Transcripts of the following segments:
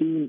3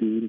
3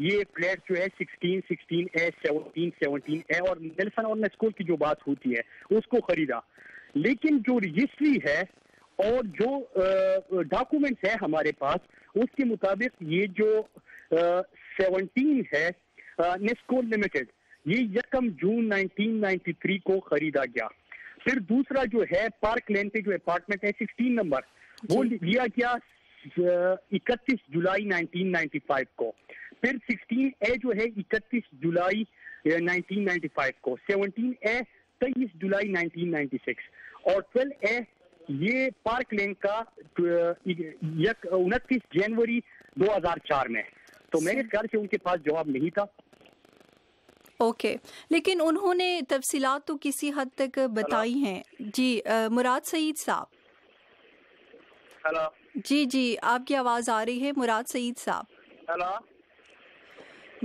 یہ فلیٹ جو ہے 16, 16A, 17, 17A اور نیلسن اور اسکول کی جو بات ہوتی ہے اس کو خریدا. لیکن جو رجسٹری ہے اور جو ڈاکومنٹس ہے ہمارے پاس اس کے مطابق یہ جو 17 ہے نیسکول لمیٹڈ یہ 1 جون 1993 کو خریدا گیا. پھر دوسرا جو ہے پارک لین پہ جو اپارٹمنٹ ہے 16 نمبر وہ لیا گیا 31 جولائی 1995 کو. پھر 16A جو ہے 31 جولائی 1995 کو. 17A 23 جولائی 1996 اور 12A یہ پارک لین کا 29 جنوری 2004 میں. تو میرے خیال سے ان کے پاس جواب نہیں تھا. اوکے لیکن انہوں نے تفصیلات تو کسی حد تک بتائی ہیں. جی مراد سعید صاحب. ہلو. جی آپ کی آواز آ رہی ہے مراد سعید صاحب. ہلو.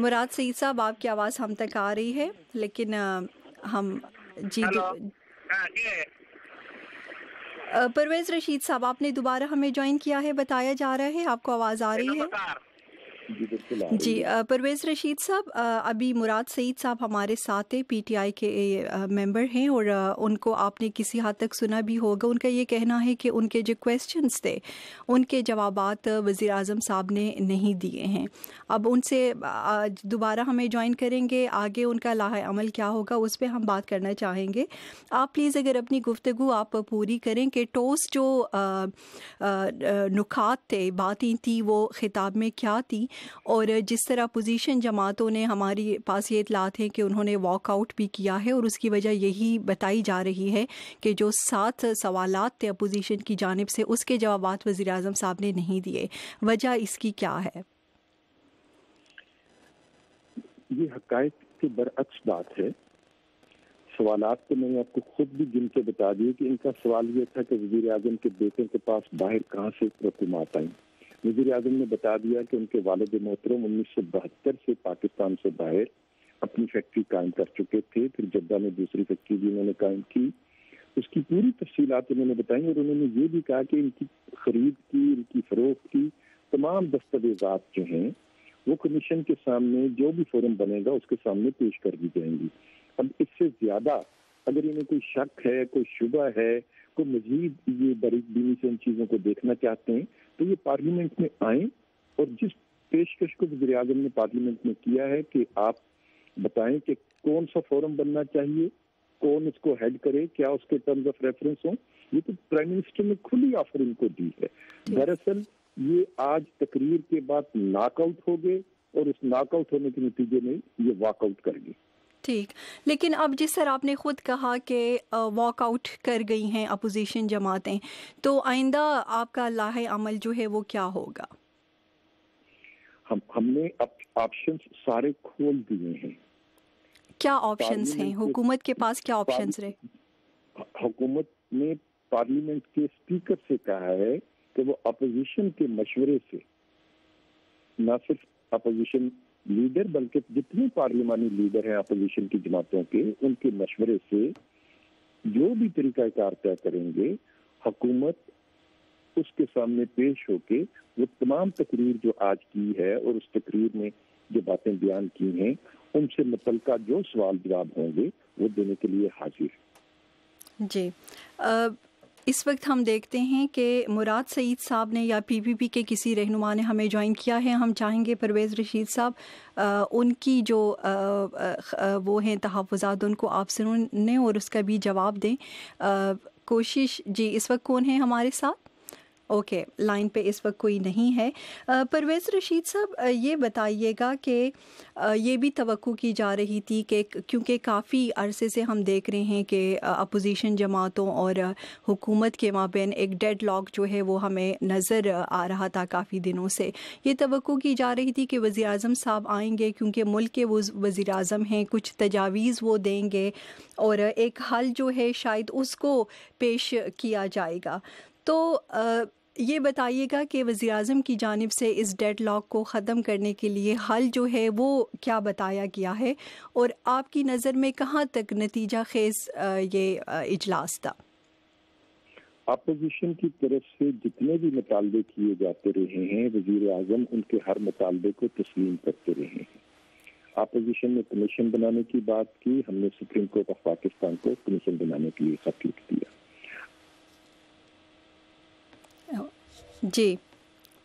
مراد سعید صاحب آپ کی آواز ہم تک آ رہی ہے لیکن ہم پرویز رشید صاحب آپ نے دوبارہ ہمیں جوائن کیا ہے. بتایا جا رہا ہے آپ کو آواز آ رہی ہے. جی پرویز رشید صاحب ابھی مراد سعید صاحب ہمارے ساتھ ہیں, پی ٹی آئی کے ممبر ہیں اور ان کو آپ نے کسی حد تک سنا بھی ہوگا. ان کا یہ کہنا ہے کہ ان کے جو کویسچنز تھے ان کے جوابات وزیر اعظم صاحب نے نہیں دیے ہیں. اب ان سے دوبارہ ہمیں جوائن کریں گے, آگے ان کا لاحق عمل کیا ہوگا اس پہ ہم بات کرنا چاہیں گے. آپ پلیز اگر اپنی گفتگو آپ پوری کریں کہ ٹوس جو نکات تھے باتیں تھی وہ خطاب میں کیا تھی, اور جس طرح اپوزیشن جماعتوں نے ہماری پاس یہ اطلاعات ہیں کہ انہوں نے واک آؤٹ بھی کیا ہے اور اس کی وجہ یہی بتائی جا رہی ہے کہ جو 7 سوالات تھے اپوزیشن کی جانب سے اس کے جوابات وزیر اعظم صاحب نے نہیں دیے. وجہ اس کی کیا ہے؟ یہ حقائق کے برعکس بات ہے. سوالات تو میں نے آپ کو خود بھی گن کے بتا دیے کہ ان کا سوال یہ تھا کہ وزیر اعظم کے بیٹے کے پاس باہر کہاں سے رقومات آئیں. وزیر اعظم نے بتا دیا کہ ان کے والد محترم 1972 سے پاکستان سے باہر اپنی فیکٹری قائم کر چکے تھے. پھر جدہ میں دوسری فیکٹری بھی انہوں نے قائم کی. اس کی پوری تفصیلات انہوں نے بتائیں اور انہوں نے یہ بھی کہا کہ ان کی خرید کی, ان کی فروخت کی تمام دستاویزات جو ہیں وہ کمیشن کے سامنے جو بھی فورم بنے گا اس کے سامنے پیش کر دی جائیں گی. اب اس سے زیادہ اگر انہیں کوئی شک ہے, کوئی شبہ ہے, کوئی مزید یہ باریک بینی سے ان چیزوں کو دیکھنا چاہتے ہیں تو یہ پارلیمنٹ میں آئیں اور جس پیشکش کو وزیر اعظم نے پارلیمنٹ میں کیا ہے کہ آپ بتائیں کہ کون سا فورم بننا چاہیے, کون اس کو ہیڈ کرے, کیا اس کے ٹرمز آف ریفرنس ہوں. یہ تو پرائم منسٹر نے کھلی آفر ان کو دی ہے. دراصل یہ آج تقریر کے بعد ناک آؤٹ ہو گئے اور اس ناک آؤٹ ہونے کے نتیجے میں یہ واک آؤٹ کر گئے. ٹھیک, لیکن اب جس طرح آپ نے خود کہا کہ واک آؤٹ کر گئی ہیں اپوزیشن جماعتیں, تو آئندہ آپ کا لاحق عمل جو ہے وہ کیا ہوگا؟ ہم نے آپشنز سارے کھول دیے ہیں. کیا آپشنز ہیں حکومت کے پاس, کیا آپشنز رہے؟ حکومت نے پارلیمنٹ کے اسپیکر سے کہا ہے کہ وہ اپوزیشن کے مشورے سے, نہ صرف اپوزیشن لیڈر بلکہ جتنے پارلیمانی لیڈر ہیں اپوزیشن کی جماعتوں کے, ان کے مشورے سے جو بھی طریقہ کار طے کریں گے حکومت اس کے سامنے پیش ہو کے وہ تمام تقریر جو آج کی ہے اور اس تقریر میں جو باتیں بیان کی ہیں ان سے متعلقہ جو سوال جواب ہوں گے وہ دینے کے لیے حاضر. جی اس وقت ہم دیکھتے ہیں کہ مراد سعید صاحب نے یا پی پی پی کے کسی رہنما نے ہمیں جوائن کیا ہے. ہم چاہیں گے پرویز رشید صاحب ان کی جو وہ ہیں تحفظات ان کو آپ سنیں اور اس کا بھی جواب دیں. کوشش جی اس وقت کون ہے ہمارے ساتھ؟ اوکے لائن پہ اس وقت کوئی نہیں ہے. پرویز رشید صاحب یہ بتائیے گا کہ یہ بھی توقع کی جا رہی تھی کہ کیونکہ کافی عرصے سے ہم دیکھ رہے ہیں کہ اپوزیشن جماعتوں اور حکومت کے مابین ایک ڈیڈ لاک جو ہے وہ ہمیں نظر آ رہا تھا کافی دنوں سے. یہ توقع کی جا رہی تھی کہ وزیر اعظم صاحب آئیں گے کیونکہ ملک کے وہ وزیر اعظم ہیں, کچھ تجاویز وہ دیں گے اور ایک حل جو ہے شاید اس کو پیش کیا جائے گا. تو یہ بتائیے گا کہ وزیر اعظم کی جانب سے اس ڈیڈ لاک کو ختم کرنے کے لیے حل جو ہے وہ کیا بتایا گیا ہے اور آپ کی نظر میں کہاں تک نتیجہ خیز یہ اجلاس تھا؟ اپوزیشن کی طرف سے جتنے بھی مطالبے کیے جاتے رہے ہیں وزیر اعظم ان کے ہر مطالبے کو تسلیم کرتے رہے ہیں. اپوزیشن نے کمیشن بنانے کی بات کی, ہم نے سپریم کورٹ آف پاکستان کو کمیشن بنانے کے لیے خط لکھ دیا. جی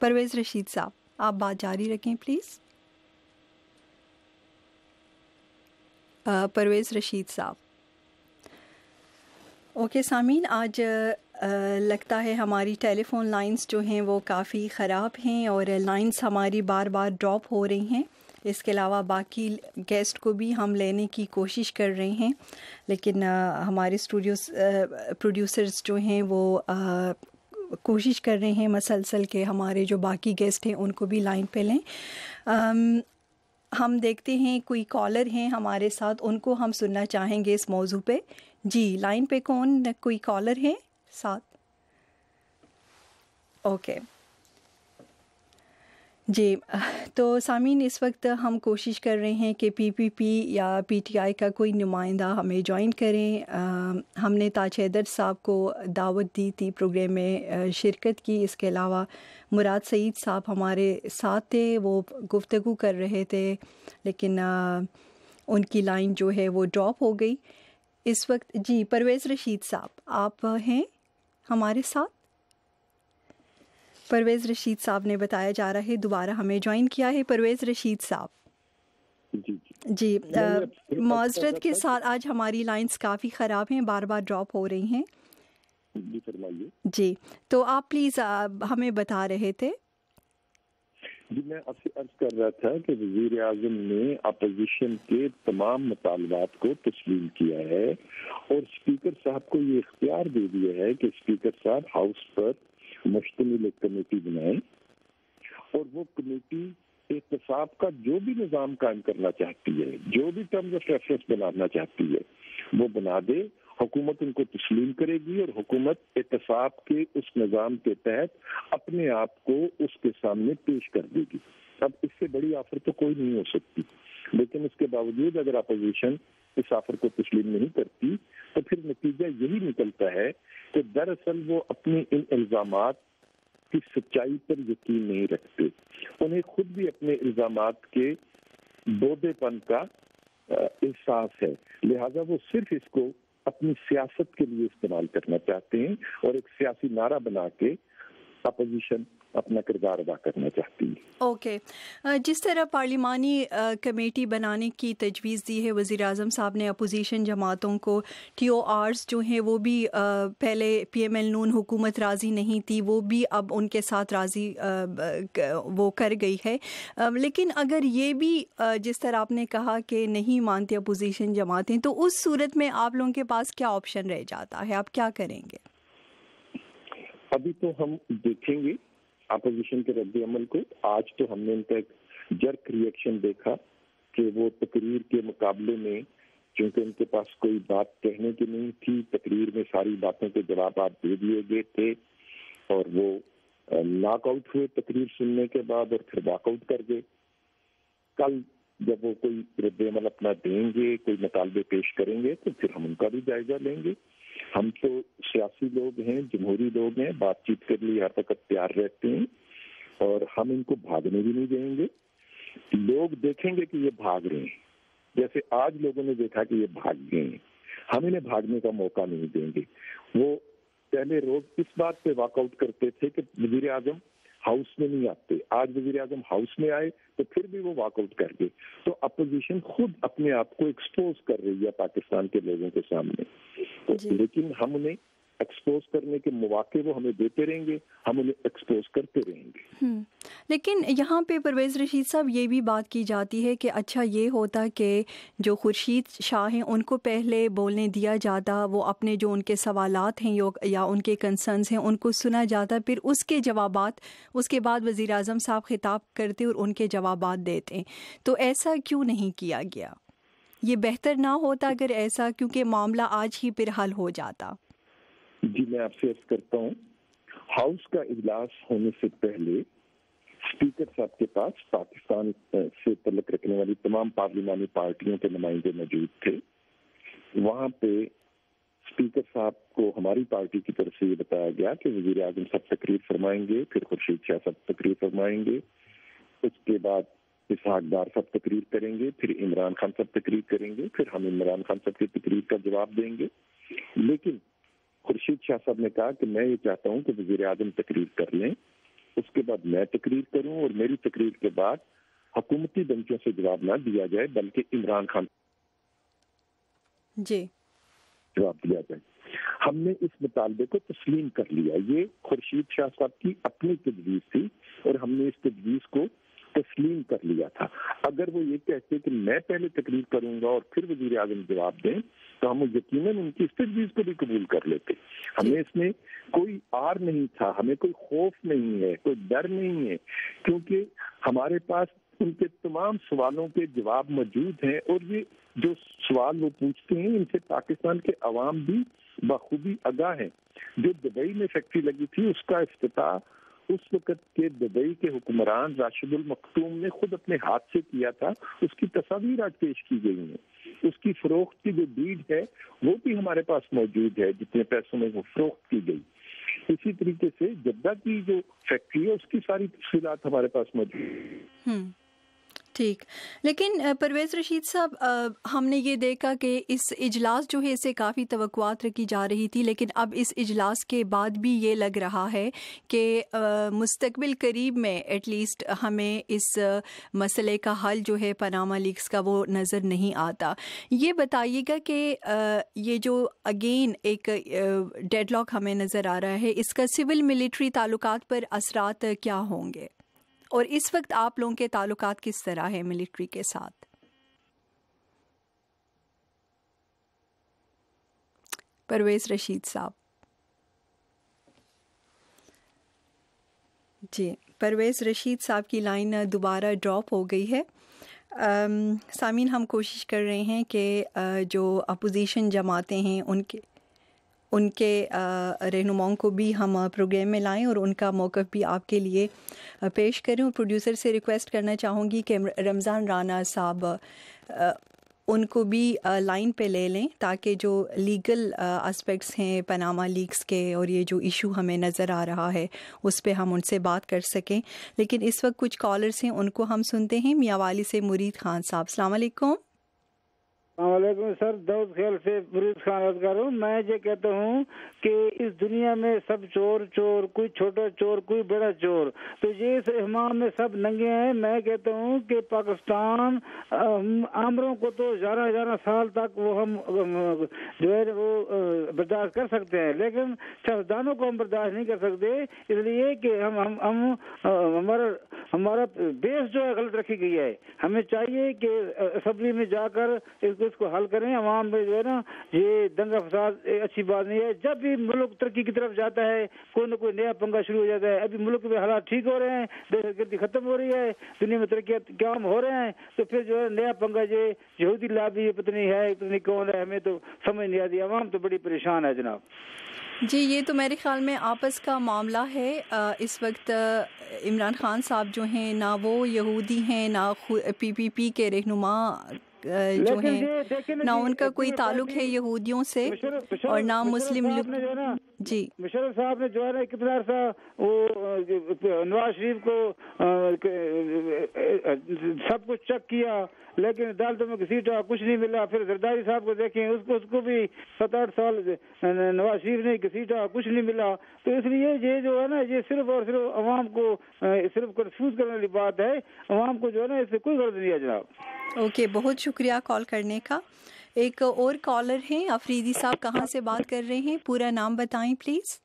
پرویز رشید صاحب آپ بات جاری رکھیں پلیز. پرویز رشید صاحب. اوکے سامعین, آج لگتا ہے ہماری ٹیلی فون لائنز جو ہیں وہ کافی خراب ہیں اور لائنز ہماری بار بار ڈراپ ہو رہی ہیں. اس کے علاوہ باقی گیسٹ کو بھی ہم لینے کی کوشش کر رہے ہیں, لیکن ہمارے پروڈیوسرز جو ہیں وہ کوشش کر رہے ہیں مسلسل کہ ہمارے جو باقی گیسٹ ہیں ان کو بھی لائن پہ لیں. ہم دیکھتے ہیں کوئی کالر ہیں ہمارے ساتھ, ان کو ہم سننا چاہیں گے اس موضوع پہ. جی لائن پہ کون, کوئی کالر ہے ساتھ؟ اوکے جی, تو سامعین اس وقت ہم کوشش کر رہے ہیں کہ پی پی پی یا پی ٹی آئی کا کوئی نمائندہ ہمیں جوائن کریں. ہم نے تاج حیدر صاحب کو دعوت دی تھی پروگرام میں شرکت کی. اس کے علاوہ مراد سعید صاحب ہمارے ساتھ تھے, وہ گفتگو کر رہے تھے, لیکن ان کی لائن جو ہے وہ ڈراپ ہو گئی اس وقت. جی پرویز رشید صاحب آپ ہیں ہمارے ساتھ؟ پرویز رشید صاحب نے بتایا جا رہا ہے دوبارہ ہمیں جوائن کیا ہے. پرویز رشید صاحب جی معذرت کے ساتھ آج ہماری لائنز کافی خراب ہیں, بار بار ڈراپ ہو رہی ہیں. جی تو آپ پلیز ہمیں بتا رہے تھے. جی میں آپ سے عرض کر رہا تھا کہ وزیر اعظم نے اپوزیشن کے تمام مطالبات کو تسلیم کیا ہے اور اسپیکر صاحب کو یہ اختیار دے دیا ہے کہ اسپیکر صاحب ہاؤس پر مشتمل ایک کمیٹی بنائیں اور وہ کمیٹی احتساب کا جو بھی نظام قائم کرنا چاہتی ہے, جو بھی ٹرمز آف ریفرنس بنانا چاہتی ہے وہ بنا دے. حکومت ان کو تسلیم کرے گی اور حکومت احتساب کے اس نظام کے تحت اپنے آپ کو اس کے سامنے پیش کر دے گی. اب اس سے بڑی آفر تو کوئی نہیں ہو سکتی, لیکن اس کے باوجود اگر اپوزیشن اس آفر کو تسلیم نہیں کرتی تو پھر نتیجہ یہی نکلتا ہے کہ دراصل وہ اپنی ان الزامات کی سچائی پر یقین نہیں رکھتے. انہیں خود بھی اپنے الزامات کے بودے پن کا احساس ہے, لہذا وہ صرف اس کو اپنی سیاست کے لیے استعمال کرنا چاہتے ہیں اور ایک سیاسی نعرہ بنا کے اپوزیشن اپنا کردار ادا کرنا چاہتی ہے. اوکے جس طرح پارلیمانی کمیٹی بنانے کی تجویز دی ہے وزیر اعظم صاحب نے اپوزیشن جماعتوں کو, ٹی او آرز جو ہیں وہ بھی پہلے پی ایم ایل نون حکومت راضی نہیں تھی, وہ بھی اب ان کے ساتھ راضی وہ کر گئی ہے, لیکن اگر یہ بھی جس طرح آپ نے کہا کہ نہیں مانتے اپوزیشن جماعتیں, تو اس صورت میں آپ لوگوں کے پاس کیا آپشن رہ جاتا ہے, آپ کیا کریں گے؟ ابھی تو ہم دیکھیں گے اپوزیشن کے رد عمل کو. آج تو ہم نے ان کا ایک جرک ریئیکشن دیکھا کہ وہ تقریر کے مقابلے میں, چونکہ ان کے پاس کوئی بات کہنے کی نہیں تھی, تقریر میں ساری باتوں کے جوابات دے دیے گئے تھے اور وہ لاک آؤٹ ہوئے تقریر سننے کے بعد اور پھر واک آؤٹ کر گئے. کل جب وہ کوئی رد عمل اپنا دیں گے, کوئی مطالبے پیش کریں گے تو پھر ہم ان کا بھی جائزہ لیں گے. ہم تو سیاسی لوگ ہیں, جمہوری لوگ ہیں, بات چیت کے لیے ہر وقت تیار رہتے ہیں اور ہم ان کو بھاگنے بھی نہیں دیں گے. لوگ دیکھیں گے کہ یہ بھاگ رہے ہیں, جیسے آج لوگوں نے دیکھا کہ یہ بھاگ گئے ہیں, ہم انہیں بھاگنے کا موقع نہیں دیں گے. وہ پہلے روز اس بات پہ واک آؤٹ کرتے تھے کہ وزیر اعظم ہاؤس میں نہیں آتے, آج وزیر اعظم ہاؤس میں آئے تو پھر بھی وہ واک آؤٹ کر گئے. تو اپوزیشن خود اپنے آپ کو ایکسپوز کر رہی ہے پاکستان کے لوگوں کے سامنے, لیکن ہم انہیں ایکسپوز کرنے کے مواقع وہ ہمیں دیتے رہیں گے, ہم انہیں ایکسپوز کرتے رہیں گے. لیکن یہاں پہ پرویز رشید صاحب یہ بھی بات کی جاتی ہے کہ اچھا یہ ہوتا کہ جو خورشید شاہ ہیں ان کو پہلے بولنے دیا جاتا, وہ اپنے جو ان کے سوالات ہیں یا ان کے کنسرنز ہیں ان کو سنا جاتا, پھر اس کے جوابات اس کے بعد وزیر اعظم صاحب خطاب کرتے اور ان کے جوابات دیتے. تو ایسا کیوں نہیں کیا گیا؟ یہ بہتر نہ ہوتا اگر ایسا, کیونکہ معاملہ آج ہی پھر حل ہو جاتا. جی میں آپ سے عرض کرتا ہوں, ہاؤس کا اجلاس ہونے سے پہلے اسپیکر صاحب کے پاس پاکستان سے تعلق رکھنے والی تمام پارلیمانی پارٹیوں کے نمائندے موجود تھے. وہاں پہ اسپیکر صاحب کو ہماری پارٹی کی طرف سے یہ بتایا گیا کہ وزیر اعظم صاحب تقریر فرمائیں گے, پھر خورشید شاہ صاحب تقریر فرمائیں گے, اس کے بعد اسحاق ڈار صاحب تقریر کریں گے, پھر عمران خان صاحب تقریر کریں گے, پھر ہم عمران خان صاحب کی تقریر کا جواب دیں گے. لیکن خورشید شاہ صاحب نے کہا کہ میں یہ چاہتا ہوں کہ وزیر اعظم تقریر کر لیں, اس کے بعد میں تقریر کروں, اور میری تقریر کے بعد حکومتی بینچوں سے جواب نہ دیا جائے بلکہ عمران خان جی جواب دیا جائے. ہم نے اس مطالبے کو تسلیم کر لیا. یہ خورشید شاہ صاحب کی اپنی تجویز تھی اور ہم نے اس تجویز کو تسلیم کر لیا تھا. اگر وہ یہ کہتے کہ میں پہلے تقریر کروں گا اور پھر وزیر اعظم جواب دیں تو ہم یقیناً ان کی اس تجویز کو بھی قبول کر لیتے. ہمیں اس میں کوئی آر نہیں تھا, ہمیں کوئی خوف نہیں ہے, کوئی ڈر نہیں ہے, کیونکہ ہمارے پاس ان کے تمام سوالوں کے جواب موجود ہیں, اور یہ جو سوال وہ پوچھتے ہیں ان سے پاکستان کے عوام بھی بخوبی آگاہ ہیں. جو دبئی میں فیکٹری لگی تھی اس کا افتتاح اس وقت کے دبئی کے حکمران راشد المختوم نے خود اپنے ہاتھ سے کیا تھا. اس کی تصاویر آج پیش کی گئی ہیں. اس کی فروخت کی جو ڈیڈ ہے وہ بھی ہمارے پاس موجود ہے, جتنے پیسوں میں وہ فروخت کی گئی. اسی طریقے سے جدہ کی جو فیکٹری ہے اس کی ساری تفصیلات ہمارے پاس موجود ہیں. ٹھیک, لیکن پرویز رشید صاحب, ہم نے یہ دیکھا کہ اس اجلاس جو ہے اسے کافی توقعات رکھی جا رہی تھی, لیکن اب اس اجلاس کے بعد بھی یہ لگ رہا ہے کہ مستقبل قریب میں ایٹ لیسٹ ہمیں اس مسئلے کا حل جو ہے پاناما لیکس کا وہ نظر نہیں آتا. یہ بتائیے گا کہ یہ جو اگین ایک ڈیڈ لاک ہمیں نظر آ رہا ہے, اس کا سول ملٹری تعلقات پر اثرات کیا ہوں گے, اور اس وقت آپ لوگوں کے تعلقات کس طرح ہیں ملٹری کے ساتھ؟ پرویز رشید صاحب. جی, پرویز رشید صاحب کی لائن دوبارہ ڈراپ ہو گئی ہے. سامعین, ہم کوشش کر رہے ہیں کہ جو اپوزیشن جماعتیں ہیں ان کے رہنماؤں کو بھی ہم پروگرام میں لائیں اور ان کا موقف بھی آپ کے لیے پیش کریں. اور پروڈیوسر سے ریکویسٹ کرنا چاہوں گی کہ رمضان رانا صاحب ان کو بھی لائن پہ لے لیں تاکہ جو لیگل اسپیکٹس ہیں پاناما لیکس کے اور یہ جو ایشو ہمیں نظر آ رہا ہے اس پہ ہم ان سے بات کر سکیں. لیکن اس وقت کچھ کالرز ہیں, ان کو ہم سنتے ہیں. میاں والی سے مرید خان صاحب, السلام علیکم. السلام علیکم سر, داؤد خیال سے مرید خان بات کر رہا ہوں. میں یہ کہتا ہوں کہ اس دنیا میں سب چور چور, کوئی چھوٹا چور کوئی بڑا چور, تو یہ اس اہمام میں سب ننگے ہیں. میں کہتا ہوں کہ پاکستان آمروں کو تو 11 سال تک وہ ہم جو ہے وہ برداشت کر سکتے ہیں, لیکن سیاستدانوں کو ہم برداشت نہیں کر سکتے, اس لیے کہ ہمارا بیس جو ہے غلط رکھی گئی ہے. ہمیں چاہیے کہ اسمبلی میں جا کر اس کو حل کریں. عوام میں جو ہے نا یہ دنگا فساد اچھی بات نہیں ہے. جب بھی ملک ترقی کی طرف جاتا ہے کوئی نہ کوئی نیا پنگا شروع ہو جاتا ہے. ابھی ملک میں حالات ٹھیک ہو رہے ہیں, دہشت گردی ختم ہو رہی ہے, دنیا میں ترقیات کام ہو رہے ہیں, تو پھر جو ہے نیا پنگا یہ یہودی لابی یہ پتہ نہیں ہے, پتہ نہیں کون ہے, ہمیں تو سمجھ نہیں آتی. عوام تو بڑی پریشان ہے جناب. جی, یہ تو میرے خیال میں آپس کا معاملہ ہے. اس وقت عمران خان صاحب جو ہیں نہ وہ یہودی ہیں نہ PPP کے رہنما جو ہیں, نہ ان کا کوئی تعلق ہے یہودیوں سے اور نہ مسلم لوگ. جی, مشرف صاحب نے جو ہے نا کتنا عرصہ وہ نواز شریف کو سب کچھ چیک کیا, لیکن عدالتوں میں کسی طرح کچھ نہیں ملا. پھر زرداری صاحب کو دیکھیں, اس کو بھی 7-8 سال نواز شریف نے کسی طرح کچھ نہیں ملا. تو اس لیے یہ جو ہے نا یہ صرف اور صرف عوام کو صرف کنفیوز کرنے والی بات ہے. عوام کو جو ہے نا اس سے کوئی غرض نہیں ہے جناب. اوکے, بہت شکریہ کال کرنے کا. ایک اور کالر ہیں افریدی صاحب, کہاں سے بات کر رہے ہیں, پورا نام بتائیں پلیز.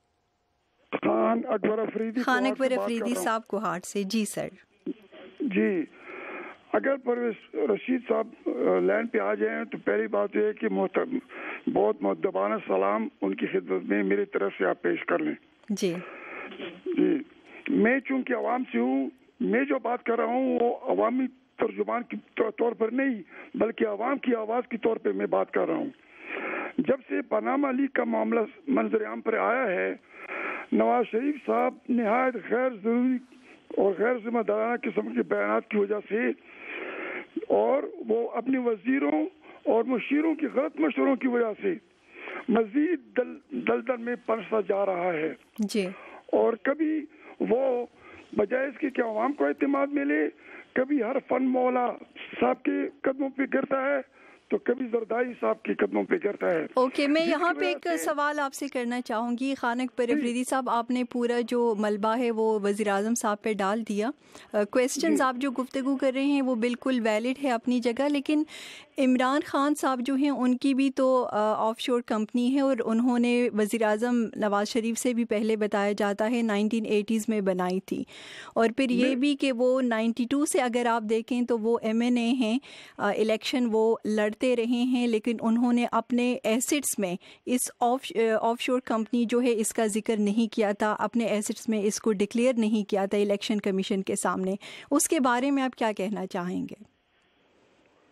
خان اکبر افریدی صاحب کوہاٹ سے. جی سر. جی, اگر پرویز رشید صاحب لائن پہ آ جائیں تو پہلی بات یہ ہے کہ بہت مؤدبانہ سلام ان کی خدمت میں میری طرف سے آپ پیش کر لیں. جی جی, میں چونکہ عوام سے ہوں, میں جو بات کر رہا ہوں وہ عوامی ترجمان کے طور پر نہیں بلکہ عوام کی آواز کے طور پہ میں بات کر رہا ہوں. جب سے پاناما لیک کا معاملہ منظر عام پر آیا ہے, نواز شریف صاحب نہایت غیر ضروری اور غیر ذمہ دارانہ قسم کے بیانات کی وجہ سے اور وہ اپنے وزیروں اور مشیروں کے غلط مشوروں کی وجہ سے مزید دلدل میں پھنستا جا رہا ہے جی. اور کبھی وہ بجائے اس کے کہ عوام کو اعتماد ملے، کبھی ہر فن مولا صاحب کے قدموں پہ گرتا ہے تو کبھی زردائی صاحب کے قدموں پہ گرتا ہے. اوکے، میں یہاں پہ ایک سوال آپ سے کرنا چاہوں گی. خانق پر افریدی صاحب، آپ نے پورا جو ملبہ ہے وہ وزیر اعظم صاحب پہ ڈال دیا. کویسچنز آپ جو گفتگو کر رہے ہیں وہ بالکل ویلڈ ہے اپنی جگہ، لیکن عمران خان صاحب جو ہیں ان کی بھی تو آف شور کمپنی ہے، اور انہوں نے وزیر اعظم نواز شریف سے بھی پہلے بتایا جاتا ہے 1980s میں بنائی تھی. اور پھر یہ بھی کہ وہ 92 سے اگر آپ دیکھیں تو وہ MNA ہیں، الیکشن وہ لڑتے رہے ہیں، لیکن انہوں نے اپنے ایسٹس میں اس آف شور کمپنی جو ہے اس کا ذکر نہیں کیا تھا، اپنے ایسٹس میں اس کو ڈکلیئر نہیں کیا تھا الیکشن کمیشن کے سامنے. اس کے بارے میں آپ کیا کہنا چاہیں گے؟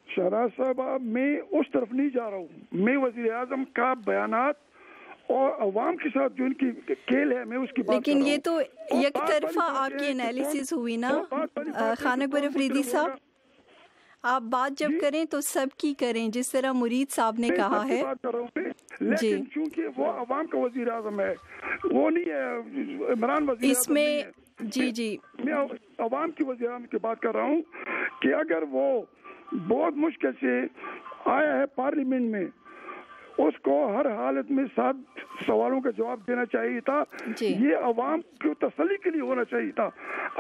شہراز صاحب، میں اس طرف نہیں جا رہا ہوں. میں وزیر اعظم کا بیانات اور عوام کے ساتھ جو ان کی کھیل ہے میں اس کی بات لیکن یہ تو یک طرفہ آپ کی انالیسس ہوئی نا خانق پر افریدی صاحب. آپ بات جب کریں تو سب کی کریں، جس طرح مرید صاحب نے کہا ہے. لیکن چونکہ وہ عوام کا وزیر اعظم ہے، وہ نہیں ہے عمران وزیر اس اعظم میں. جی جی، میں عوام کی وزیر اعظم کی بات کر رہا ہوں کہ اگر وہ بہت مشکل سے آیا ہے پارلیمنٹ میں، اس کو ہر حالت میں 7 سوالوں کا جواب دینا چاہیے تھا. یہ عوام کو تسلی کے لیے ہونا چاہیے تھا.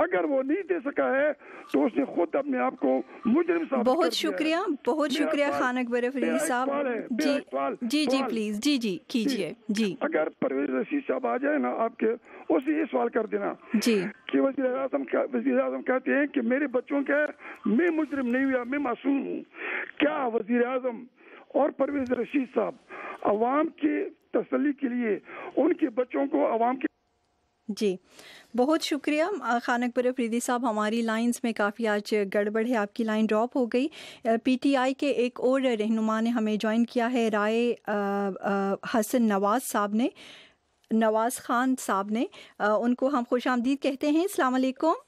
اگر وہ نہیں دے سکا ہے تو اس نے خود اپنے آپ کو مجرم ثابت کر دیا. بہت شکریہ، بہت شکریہ خانق بر افریدی صاحب. جی جی پلیز، جی جی کیجیے. جی، اگر پرویز رشید صاحب آ جائے نا آپ کے، اسے یہ سوال کر دینا جی کہ وزیر اعظم کہتے ہیں کہ میرے بچوں کے، میں مجرم نہیں ہوا، میں معصوم ہوں. کیا وزیر اعظم اور پرویز رشید صاحب عوام کی تسلی کے لیے ان کے بچوں کو عوام کے... جی بہت شکریہ خانق پر افریدی صاحب. ہماری لائنز میں کافی آج گڑبڑ ہے، آپ کی لائن ڈراپ ہو گئی. PTI کے ایک اور رہنما نے ہمیں جوائن کیا ہے، رائے حسن نواز صاحب نے، نواز خان صاحب نے. ان کو ہم خوش آمدید کہتے ہیں. السلام علیکم.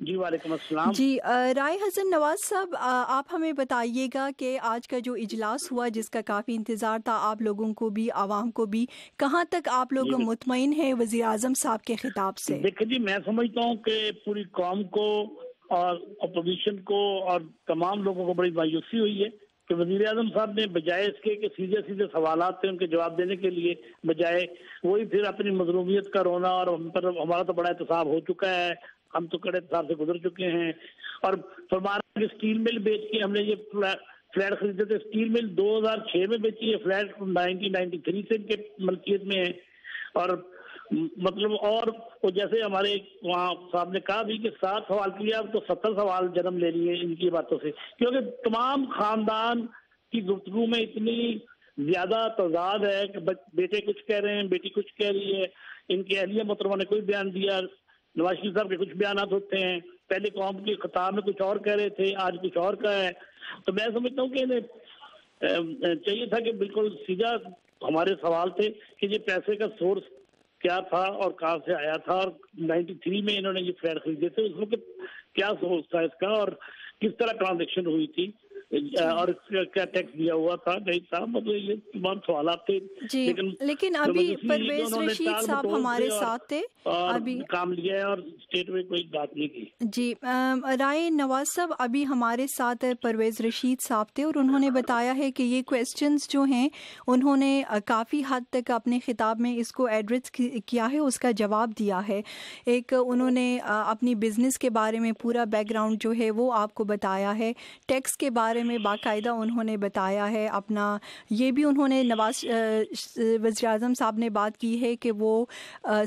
جی وعلیکم السلام. جی رائے حسن نواز صاحب، آپ ہمیں بتائیے گا کہ آج کا جو اجلاس ہوا جس کا کافی انتظار تھا آپ لوگوں کو بھی، عوام کو بھی، کہاں تک آپ لوگ مطمئن ہیں وزیر اعظم صاحب کے خطاب سے؟ دیکھیں جی، میں سمجھتا ہوں کہ پوری قوم کو اور اپوزیشن کو اور تمام لوگوں کو بڑی مایوسی ہوئی ہے کہ وزیر اعظم صاحب نے بجائے اس کے کہ سیدھے سیدھے سوالات تھے ان کے جواب دینے کے لیے، بجائے وہی پھر اپنی مظلومیت کا رونا، اور ہم پر ہمارا تو بڑا احتساب ہو چکا ہے، ہم تو کڑے احتساب سے گزر چکے ہیں. اور فرمانا کہ اسٹیل مل بیچ کے ہم نے یہ فلیٹ خریدے تھے. اسٹیل مل 2006 میں بیچی ہے، فلیٹ 1993 سے ان کے ملکیت میں ہے. اور مطلب اور وہ جیسے ہمارے وہاں صاحب نے کہا بھی کہ 7 سوال کے لیے اب تو 70 سوال جنم لے لیے ان کی باتوں سے، کیونکہ تمام خاندان کی گفتگو میں اتنی زیادہ تضاد ہے کہ بیٹے کچھ کہہ رہے ہیں، بیٹی کچھ کہہ رہی ہے. ان کی اہلیہ محترمہ نے کوئی بیان دیا، نواز شریف صاحب کے کچھ بیانات ہوتے ہیں، پہلے قوم کے خطاب میں کچھ اور کہہ رہے تھے، آج کچھ اور کا ہے. تو میں سمجھتا ہوں کہ انہیں چاہیے تھا کہ بالکل سیدھا ہمارے سوال تھے کہ یہ پیسے کا سورس کیا تھا اور کہاں سے آیا تھا، اور 93 میں انہوں نے یہ فلیٹ خریدے تھے، اس وقت کیا سورس تھا اس کا اور کس طرح ٹرانزیکشن ہوئی تھی اور کیا ٹیکس دیا ہوا تھا. نہیں صاحب، مطلب یہ تمام سوالات تھے. جی لیکن ابھی پرویز رشید صاحب ہمارے ساتھ تھے، ابھی کام لیا ہے اور اسٹیٹ میں کوئی بات نہیں کی. جی رائے نواز صاحب ابھی ہمارے ساتھ پرویز رشید صاحب تھے، اور انہوں نے بتایا ہے کہ یہ کویسچنز جو ہیں انہوں نے کافی حد تک اپنے خطاب میں اس کو ایڈریس کیا ہے، اس کا جواب دیا ہے. ایک انہوں نے اپنی بزنس کے بارے میں پورا بیک گراؤنڈ جو ہے وہ آپ کو بتایا ہے، ٹیکس کے بارے میں باقاعدہ انہوں نے بتایا ہے اپنا. یہ بھی انہوں نے وزیر اعظم صاحب نے بات کی ہے کہ وہ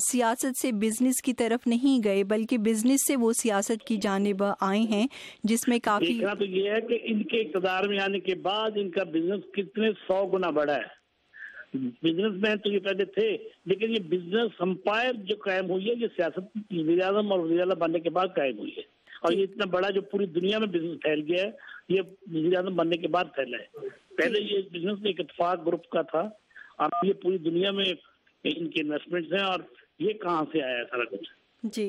سیاست سے بزنس کی طرف نہیں گئے بلکہ بزنس سے وہ سیاست کی جانب آئے ہیں، جس میں کافی دیکھنا تو یہ ہے کہ ان کے اقتدار میں آنے کے بعد ان کا بزنس کتنے 100 گنا بڑھا ہے. بزنس مین تو یہ پہلے تھے، لیکن یہ بزنس امپائر جو قائم ہوئی ہے یہ سیاست وزیر اعظم اور وزیر اعلیٰ بننے کے بعد قائم ہوئی ہے. اور یہ اتنا بڑا جو پوری دنیا میں بزنس پھیل گیا ہے یہ وزیر اعظم بننے کے بعد پھیلا ہے. پہلے یہ بزنس ایک اتفاق گروپ کا تھا، اب یہ پوری دنیا میں ان کے انویسٹمنٹس ہیں. اور یہ کہاں سے آیا ہے سارا کچھ؟ جی،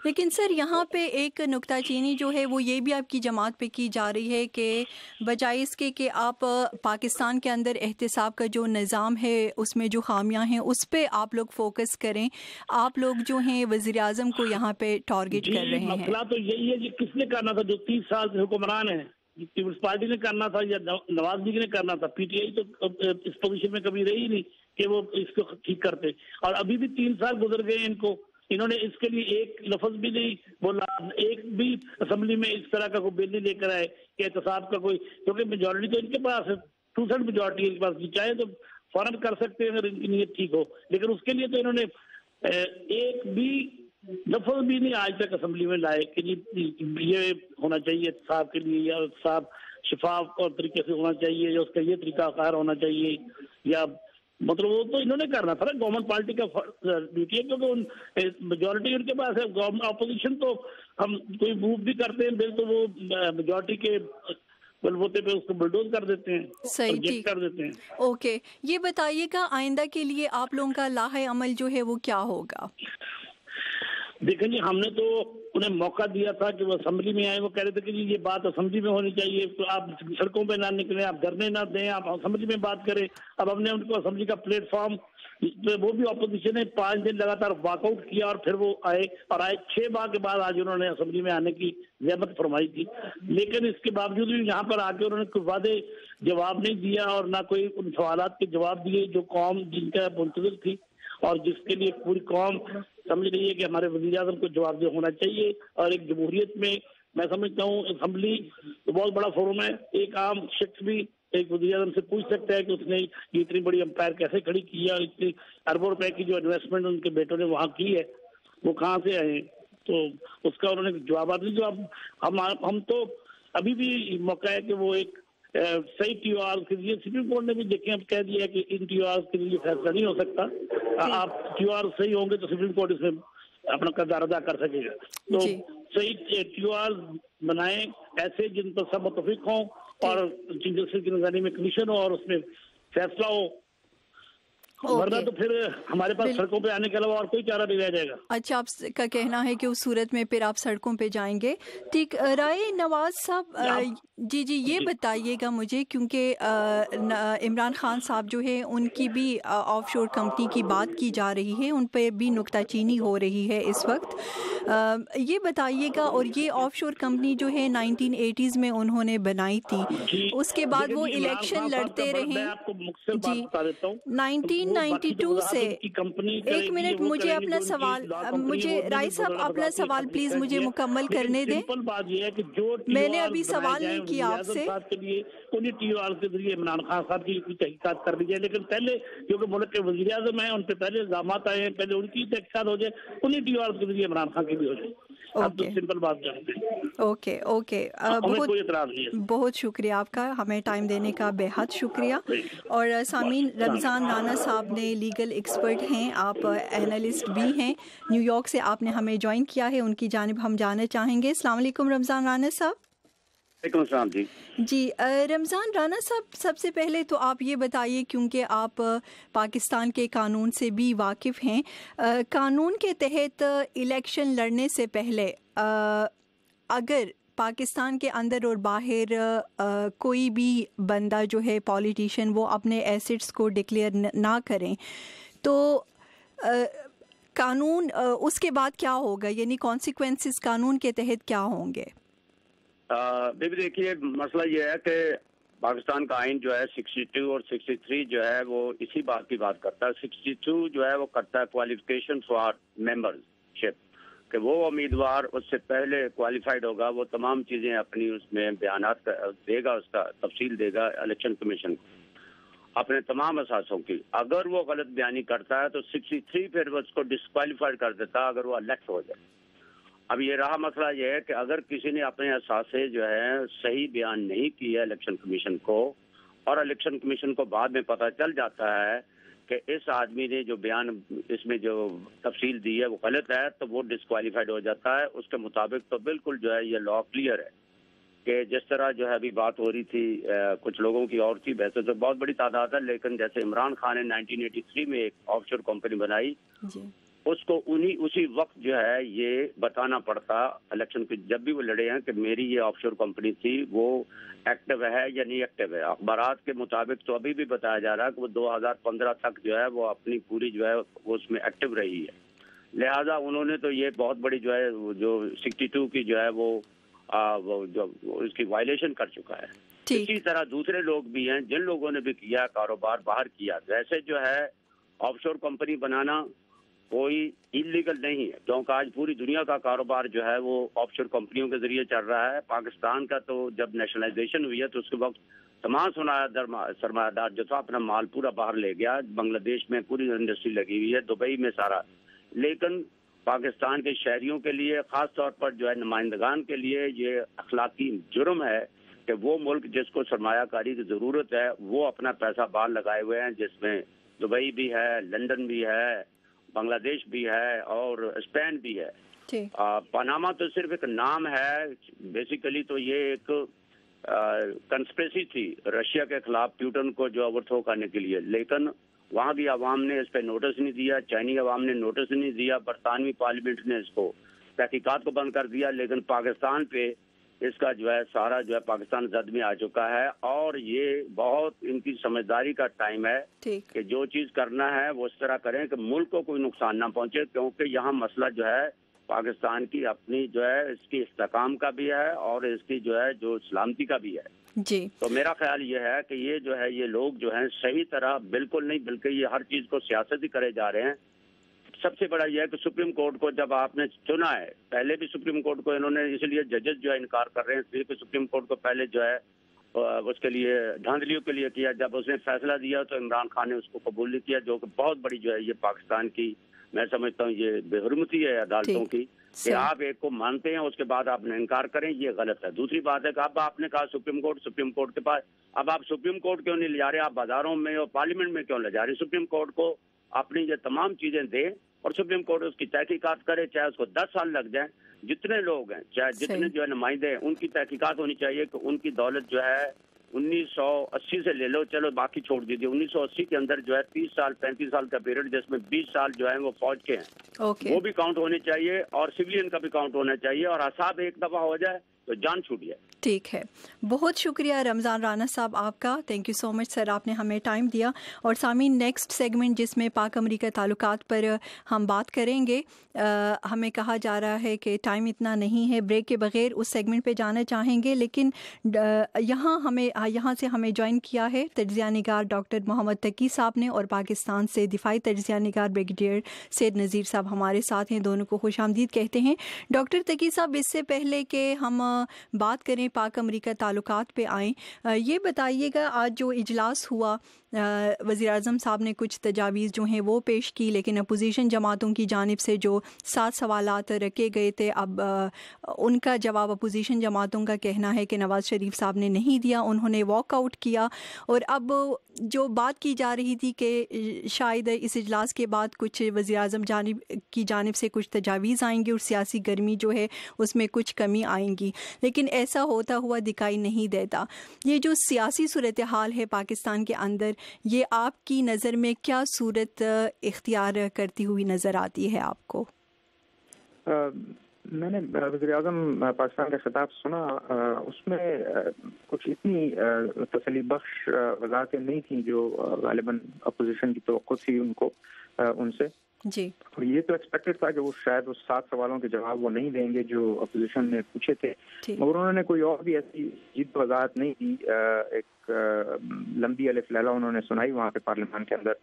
لیکن سر یہاں پہ ایک نکتہ چینی جو ہے وہ یہ بھی آپ کی جماعت پہ کی جا رہی ہے کہ بجائے اس کے کہ آپ پاکستان کے اندر احتساب کا جو نظام ہے اس میں جو خامیاں ہیں اس پہ آپ لوگ فوکس کریں، آپ لوگ جو ہیں وزیر اعظم کو یہاں پہ ٹارگٹ کر رہے ہیں۔ مسئلہ تو یہی ہے کہ کس نے کرنا تھا، جو 30 سال سے حکمران ہیں، پیپلز پارٹی نے کرنا تھا یا نواز لیگ نے کرنا تھا؟ پی ٹی آئی تو اس پوزیشن میں کبھی رہی نہیں کہ وہ اس کو ٹھیک کرتے، اور ابھی بھی 3 سال گزر گئے انہوں نے اس کے لیے ایک لفظ بھی نہیں بولا، ایک بھی اسمبلی میں اس طرح کا کوئی بل نہیں لے کر آئے کہ احتساب کا کوئی، کیونکہ میجورٹی تو ان کے پاس ہے، 2/3 میجورٹی ان کے پاس، چاہے تو فوراً کر سکتے ہیں اگر ان کی نیت ٹھیک ہو، لیکن اس کے لیے تو انہوں نے ایک بھی لفظ بھی نہیں آج تک اسمبلی میں لائے کہ یہ ہونا چاہیے احتساب کے لیے، یا احتساب شفاف اور طریقے سے ہونا چاہیے، یا اس کا یہ طریقہ کار ہونا چاہیے، یا مطلب وہ تو انہوں نے کرنا تھا نا، گورنمنٹ پارٹی کا ڈیوٹی ہے، کیونکہ میجورٹی ان کے پاس ہے، اپوزیشن تو ہم کوئی موو بھی کرتے ہیں بل تو وہ میجورٹی کے بلبوتے پہ اس کو بلڈوز کر دیتے ہیں، صحیح، ٹھیک کر دیتے ہیں۔ اوکے، یہ بتائیے گا آئندہ کے لیے آپ لوگوں کا لاحہ عمل جو ہے وہ کیا ہوگا؟ دیکھیں جی، ہم نے تو انہیں موقع دیا تھا کہ وہ اسمبلی میں آئے، وہ کہہ رہے تھے کہ جی یہ بات اسمبلی میں ہونی چاہیے، تو آپ سڑکوں پہ نہ نکلیں، آپ دھرنے نہ دیں، آپ اسمبلی میں بات کریں۔ اب ہم نے ان کو اسمبلی کا پلیٹ فارم، وہ بھی اپوزیشن نے 5 دن لگاتار واک آؤٹ کیا، اور پھر وہ آئے 6 ماہ کے بعد آج انہوں نے اسمبلی میں آنے کی زحمت فرمائی تھی، لیکن اس کے باوجود بھی یہاں پر آ کے انہوں نے کوئی وعدے جواب نہیں دیا، اور نہ کوئی ان سوالات کے جواب دیے جو قوم جن کا منتظر تھی، اور جس کے لیے پوری قوم سمجھ رہی ہے کہ ہمارے وزیر اعظم کو جواب دہ ہونا چاہیے۔ اور ایک جمہوریت میں میں سمجھتا ہوں اسمبلی تو بہت بڑا فورم ہے، ایک عام شخص بھی ایک وزیر اعظم سے پوچھ سکتا ہے کہ اس نے یہ اتنی بڑی امپائر کیسے کھڑی کی ہے، اور اتنی اربوں روپے کی جو انویسٹمنٹ ان کے بیٹوں نے وہاں کی ہے وہ کہاں سے آئے، تو اس کا انہوں نے جوابات نہیں۔ جو ہم تو ابھی بھی موقع ہے کہ وہ ایک صحیح ٹی او آر کے لیے سپریم کورٹ نے بھی دیکھیں اب کہہ دیا کہ ان ٹی او آر کے لیے فیصلہ نہیں ہو سکتا، آپ ٹی او آر صحیح ہوں گے تو سپریم کورٹ اس میں اپنا کردار ادا کر سکے گا، تو صحیح ٹی او آر بنائیں ایسے جن پر سب متفق ہوں، اور چیف جسٹس کی نگرانی میں کمیشن ہو اور اس میں فیصلہ ہو، ورنہ تو پھر ہمارے پاس سڑکوں پہ آنے کے علاوہ اور کوئی چارہ نہیں رہ جائے گا۔ اچھا، آپ کا کہنا ہے کہ اس صورت میں پھر آپ سڑکوں پہ جائیں گے، ٹھیک۔ رائے نواز صاحب، جی یہ بتائیے گا مجھے، کیونکہ عمران خان صاحب جو ہے ان کی بھی آف شور کمپنی کی بات کی جا رہی ہے، ان پہ بھی نکتہ چینی ہو رہی ہے اس وقت، یہ بتائیے گا، اور یہ آف شور کمپنی جو ہے 1980s میں انہوں نے بنائی تھی، اس کے بعد وہ الیکشن لڑتے رہے، جی 1992 سے۔ ایک منٹ، مجھے اپنا سوال، مجھے رائے صاحب اپنا سوال پلیز مجھے مکمل کرنے دیں، میں نے ابھی سوال نہیں کیا آپ سے۔ انہیں ٹی او آر کے ذریعے عمران خان صاحب کی تحقیقات کر لی جائے، لیکن پہلے کیونکہ ملک کے وزیر اعظم ہیں، ان پہ پہلے الزامات آئے ہیں، پہلے ان کی تحقیقات ہو جائے، انہیں ٹی او آر کے ذریعے عمران خان کی بھی ہو جائے۔ اب تو سمپل بات جانتے ہیں۔ اوکے، بہت شکریہ آپ کا، ہمیں ٹائم دینے کا بے حد شکریہ۔ اور سامعین، رمضان رانا صاحب نے لیگل ایکسپرٹ ہیں، آپ اینالسٹ بھی ہیں، نیو یارک سے آپ نے ہمیں جوائن کیا ہے، ان کی جانب ہم جاننا چاہیں گے۔ السلام علیکم رمضان رانا صاحب۔ وعلیکم السلام جی۔ رمضان رانا صاحب، سب سے پہلے تو آپ یہ بتائیے، کیونکہ آپ پاکستان کے قانون سے بھی واقف ہیں، قانون کے تحت الیکشن لڑنے سے پہلے اگر پاکستان کے اندر اور باہر کوئی بھی بندہ جو ہے پولیٹیشین وہ اپنے ایسٹس کو ڈکلیئر نہ کریں تو قانون اس کے بعد کیا ہوگا، یعنی کانسیکوینسز قانون کے تحت کیا ہوں گے؟ دیکھیے، مسئلہ یہ ہے کہ پاکستان کا آئین جو ہے 62 اور 63 جو ہے وہ اسی بات کی بات کرتا ہے۔ 62 جو ہے وہ کرتا ہے کوالیفیکیشن فار ممبرشپ، کہ وہ امیدوار اس سے پہلے کوالیفائڈ ہوگا، وہ تمام چیزیں اپنی اس میں بیانات دے گا، اس کا تفصیل دے گا الیکشن کمیشن کو اپنے تمام اثاثوں کی۔ اگر وہ غلط بیانی کرتا ہے تو 63 پھر اس کو ڈسکوالیفائڈ کر دیتا ہے اگر وہ الیکٹ ہو جائے۔ اب یہ رہا مسئلہ یہ ہے کہ اگر کسی نے اپنے اثاثے جو ہے صحیح بیان نہیں کیا الیکشن کمیشن کو، اور الیکشن کمیشن کو بعد میں پتہ چل جاتا ہے کہ اس آدمی نے جو بیان اس میں جو تفصیل دی ہے وہ غلط ہے، تو وہ ڈسکوالیفائڈ ہو جاتا ہے۔ اس کے مطابق تو بالکل جو ہے یہ لا کلیئر ہے کہ جس طرح جو ہے ابھی بات ہو رہی تھی کچھ لوگوں کی اور تھی، ویسے تو بہت بڑی تعداد ہے، لیکن جیسے عمران خان نے 1983 میں ایک آف شور کمپنی بنائی، اس کو اسی وقت جو ہے یہ بتانا پڑتا الیکشن پہ جب بھی وہ لڑے ہیں کہ میری یہ آف شور کمپنی تھی وہ ایکٹیو ہے یا نہیں ایکٹیو ہے. اخبارات کے مطابق تو ابھی بھی بتایا جا رہا ہے کہ وہ 2015 تک جو ہے وہ اپنی پوری جو ہے وہ اس میں ایکٹیو رہی ہے. لہذا انہوں نے تو یہ بہت بڑی جو ہے جو 62 کی جو ہے وہ جو اس کی وائلیشن کر چکا ہے. اسی طرح دوسرے لوگ بھی ہیں جن لوگوں نے بھی کیا کاروبار باہر کیا. ویسے جو ہے آف شور کمپنی بنانا کوئی انلیگل نہیں ہے کیونکہ آج پوری دنیا کا کاروبار جو ہے وہ آف شور کمپنیوں کے ذریعے چل رہا ہے. پاکستان کا تو جب نیشنلائزیشن ہوئی ہے تو اس کے وقت تمام سرمایہ دار جو تھا اپنا مال پورا باہر لے گیا. بنگلہ دیش میں پوری انڈسٹری لگی ہوئی ہے, دبئی میں سارا. لیکن پاکستان کے شہریوں کے لیے خاص طور پر جو ہے نمائندگان کے لیے یہ اخلاقی جرم ہے کہ وہ ملک جس کو سرمایہ کاری کی ضرورت ہے وہ اپنا پیسہ باہر لگائے ہوئے ہیں, جس میں دبئی بھی ہے, لندن بھی ہے, بنگلہ دیش بھی ہے اور اسپین بھی ہے. پاناما تو صرف ایک نام ہے. بیسیکلی تو یہ ایک کنسپریسی تھی رشیا کے خلاف پیوٹن کو جو اوور تھرو کرنے کے لیے, لیکن وہاں بھی عوام نے اس پہ نوٹس نہیں دیا, چائنی عوام نے نوٹس نہیں دیا, برطانوی پارلیمنٹ نے اس کو تحقیقات کو بند کر دیا. لیکن پاکستان پہ اس کا جو ہے سارا جو ہے پاکستان زد میں آ چکا ہے اور یہ بہت ان کی سمجھداری کا ٹائم ہے کہ جو چیز کرنا ہے وہ اس طرح کریں کہ ملک کو کوئی نقصان نہ پہنچے, کیونکہ یہاں مسئلہ جو ہے پاکستان کی اپنی جو ہے اس کی استحکام کا بھی ہے اور اس کی جو ہے جو سلامتی کا بھی ہے. جی تو میرا خیال یہ ہے کہ یہ جو ہے یہ لوگ جو ہیں صحیح طرح بالکل نہیں بلکہ یہ ہر چیز کو سیاست ہی کرے جا رہے ہیں. سب سے بڑا یہ ہے کہ سپریم کورٹ کو جب آپ نے چنا ہے, پہلے بھی سپریم کورٹ کو انہوں نے اس لیے ججز جو ہے انکار کر رہے ہیں اس لیے کہ سپریم کورٹ کو پہلے جو ہے اس کے لیے دھاندلیوں کے لیے کیا. جب اس نے فیصلہ دیا تو عمران خان نے اس کو قبول نہیں کیا, جو کہ بہت بڑی جو ہے یہ پاکستان کی میں سمجھتا ہوں یہ بے حرمتی ہے عدالتوں کی کہ آپ ایک کو مانتے ہیں اس کے بعد آپ نے انکار کریں, یہ غلط ہے. دوسری بات ہے کہ اب آپ نے کہا سپریم کورٹ کے پاس, اب آپ سپریم کورٹ کیوں نہیں لے جا رہے, آپ بازاروں میں اور پارلیمنٹ میں کیوں لے جا رہے. سپریم کورٹ کو اپنی یہ تمام چیزیں دیں اور سپریم کورٹ اس کی تحقیقات کرے, چاہے اس کو 10 سال لگ جائیں. جتنے لوگ ہیں چاہے جتنے جو ہے نمائندے ہیں ان کی تحقیقات ہونی چاہیے کہ ان کی دولت جو ہے 1980 سے لے لو, چلو باقی چھوڑ دیجیے. 1980 کے اندر جو ہے 30 سال 35 سال کا پیریڈ جس میں 20 سال جو ہے وہ فوج کے ہیں, وہ بھی کاؤنٹ ہونے چاہیے اور سویلین کا بھی کاؤنٹ ہونا چاہیے, اور حساب ایک دفعہ ہو جائے تو جان چھوٹ جائے. ٹھیک ہے, بہت شکریہ رمضان رانا صاحب آپ کا. تھینک یو سو مچ سر, آپ نے ہمیں ٹائم دیا. اور سامعین, نیکسٹ سیگمنٹ جس میں پاک امریکہ تعلقات پر ہم بات کریں گے, ہمیں کہا جا رہا ہے کہ ٹائم اتنا نہیں ہے, بریک کے بغیر اس سیگمنٹ پہ جانا چاہیں گے, لیکن یہاں سے ہمیں جوائن کیا ہے تجزیہ نگار ڈاکٹر محمد تقی صاحب نے, اور پاکستان سے دفاعی تجزیہ نگار بریگیڈیئر سید نذیر صاحب ہمارے ساتھ ہیں. دونوں کو خوش آمدید کہتے ہیں. ڈاکٹر تقی صاحب, اس سے پہلے کہ ہم بات کریں پاک امریکہ تعلقات پہ آئیں, یہ بتائیے گا آج جو اجلاس ہوا, وزیر اعظم صاحب نے کچھ تجاویز جو ہیں وہ پیش کی, لیکن اپوزیشن جماعتوں کی جانب سے جو 7 سوالات رکھے گئے تھے, اب ان کا جواب اپوزیشن جماعتوں کا کہنا ہے کہ نواز شریف صاحب نے نہیں دیا, انہوں نے واک آؤٹ کیا. اور اب جو بات کی جا رہی تھی کہ شاید اس اجلاس کے بعد کچھ وزیر اعظم کی جانب سے کچھ تجاویز آئیں گی اور سیاسی گرمی جو ہے اس میں کچھ کمی آئیں گی, لیکن ایسا ہوتا ہوا دکھائی نہیں دیتا. یہ جو سیاسی صورتحال ہے پاکستان کے اندر, یہ آپ کی نظر میں کیا صورت اختیار کرتی ہوئی نظر آتی ہے آپ کو؟ میں نے وزیر اعظم پاکستان کا خطاب سنا, اس میں کچھ اتنی تسلی بخش وضاحتیں نہیں تھیں جو غالباً اپوزیشن کی توقع تھی ان سے. جی, اور یہ تو ایکسپیکٹڈ تھا کہ وہ شاید اس 7 سوالوں کے جواب وہ نہیں دیں گے جو اپوزیشن نے پوچھے تھے, مگر انہوں نے کوئی اور بھی ایسی جد وضاحت نہیں دی. ایک لمبی الف لیلا انہوں نے سنائی وہاں پہ پارلیمان کے اندر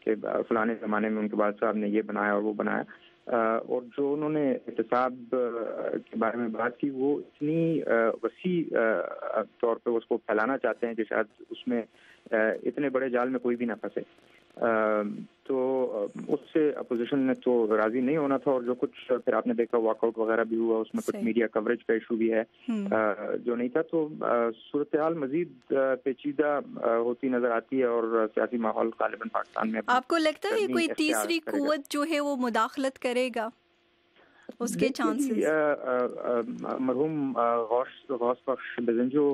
کہ فلانے زمانے میں ان کے والد صاحب نے یہ بنایا اور وہ بنایا, اور جو انہوں نے احتساب کے بارے میں بات کی وہ اتنی وسیع طور پہ اس کو پھیلانا چاہتے ہیں کہ شاید اس میں اتنے بڑے جال میں کوئی بھی نہ پھنسے. تو اس سے اپوزیشن نے تو راضی نہیں ہونا تھا, اور جو کچھ پھر آپ نے دیکھا واک آؤٹ وغیرہ بھی ہوا, اس میں کچھ میڈیا کوریج کا ایشو بھی ہے جو نہیں تھا. تو صورتحال مزید پیچیدہ ہوتی نظر آتی ہے, اور سیاسی ماحول غالباً پاکستان میں. آپ کو لگتا ہے کوئی تیسری قوت جو ہے وہ مداخلت کرے گا, اس کے چانسز؟ مرحوم غوث بخش بزنجو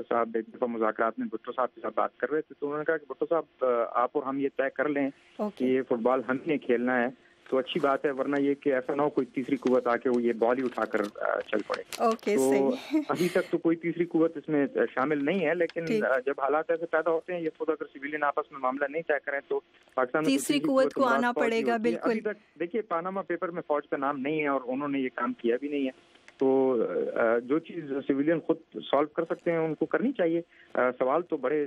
صاحب ایک دفعہ مذاکرات میں بھٹو صاحب کے ساتھ بات کر رہے تھے, تو انہوں نے کہا کہ بھٹو صاحب آپ اور ہم یہ طے کر لیں کہ یہ فٹ بال ہم نے کھیلنا ہے, تو اچھی بات ہے، ورنہ یہ کہ ایسا نہ ہو کوئی تیسری قوت آ کے وہ یہ بال ہی اٹھا کر چل پڑے. تو ابھی تک تو کوئی تیسری قوت اس میں شامل نہیں ہے، لیکن جب حالات ایسے پیدا ہوتے ہیں، یہ خود اگر سویلین آپس میں معاملہ نہیں طے کریں تو پاکستان میں تیسری قوت کو آنا پڑے گا. بالکل. ابھی تک دیکھیے پاناما پیپر میں فوج کا نام نہیں ہے اور انہوں نے یہ کام کیا بھی نہیں ہے. تو جو چیز سویلین خود سالو کر سکتے ہیں ان کو کرنی چاہیے. سوال تو بڑے